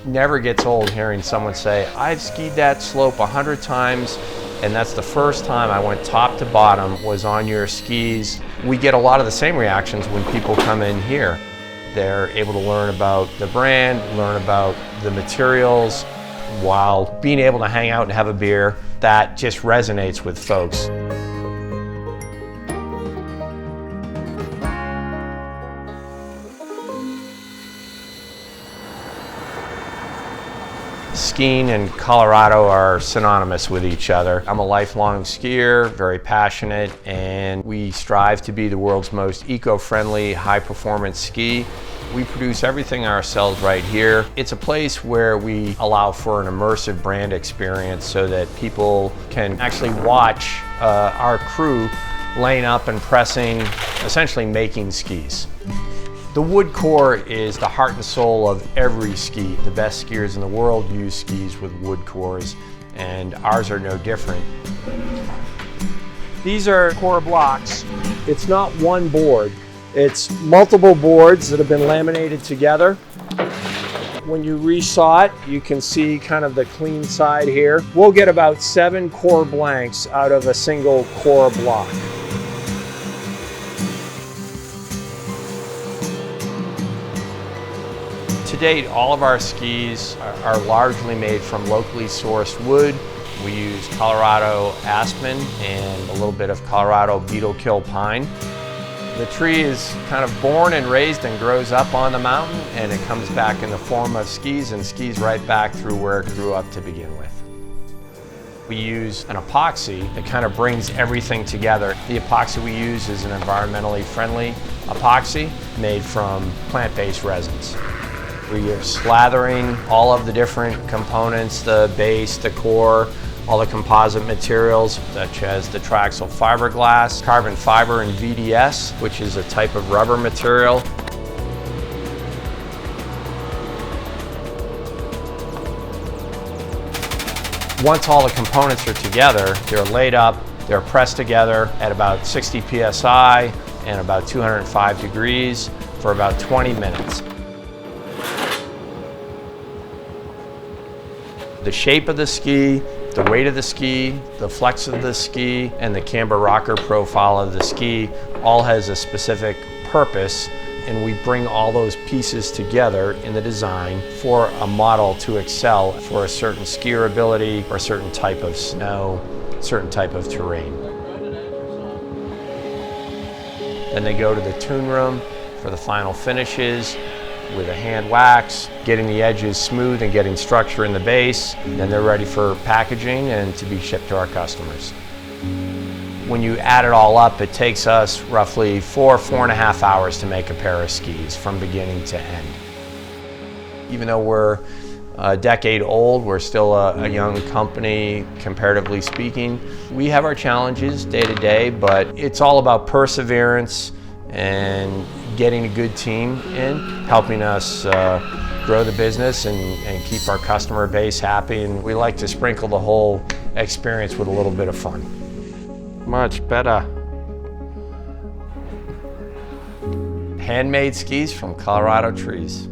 never gets old hearing someone say, I've skied that slope 100 times, and that's the first time I went top to bottom was on your skis. We get a lot of the same reactions when people come in here. They're able to learn about the brand, learn about the materials, while being able to hang out and have a beer. That just resonates with folks. Skiing and Colorado are synonymous with each other. I'm a lifelong skier, very passionate, and we strive to be the world's most eco-friendly, high-performance ski. We produce everything ourselves right here. It's a place where we allow for an immersive brand experience so that people can actually watch our crew laying up and pressing, essentially making skis. The wood core is the heart and soul of every ski. The best skiers in the world use skis with wood cores, and ours are no different. These are core blocks. It's not one board. It's multiple boards that have been laminated together. When you resaw it, you can see kind of the clean side here. We'll get about 7 core blanks out of a single core block. To date, all of our skis are largely made from locally sourced wood. We use Colorado aspen and a little bit of Colorado beetle kill pine. The tree is kind of born and raised and grows up on the mountain, and it comes back in the form of skis and skis right back through where it grew up to begin with. We use an epoxy that kind of brings everything together. The epoxy we use is an environmentally friendly epoxy made from plant-based resins. We are slathering all of the different components, the base, the core, all the composite materials such as the triaxial fiberglass, carbon fiber, and VDS, which is a type of rubber material. Once all the components are together, they're laid up, they're pressed together at about 60 psi and about 205 degrees for about 20 minutes. The shape of the ski, the weight of the ski, the flex of the ski, and the camber rocker profile of the ski all has a specific purpose, and we bring all those pieces together in the design for a model to excel for a certain skier ability or a certain type of snow, certain type of terrain. Then they go to the tune room for the final finishes with a hand wax, getting the edges smooth and getting structure in the base. Then they're ready for packaging and to be shipped to our customers. When you add it all up, it takes us roughly 4.5 hours to make a pair of skis from beginning to end. Even though we're a decade old, we're still a young company, comparatively speaking. We have our challenges day to day, but it's all about perseverance and getting a good team in, helping us grow the business and keep our customer base happy. And we like to sprinkle the whole experience with a little bit of fun. Much better. Handmade skis from Colorado trees.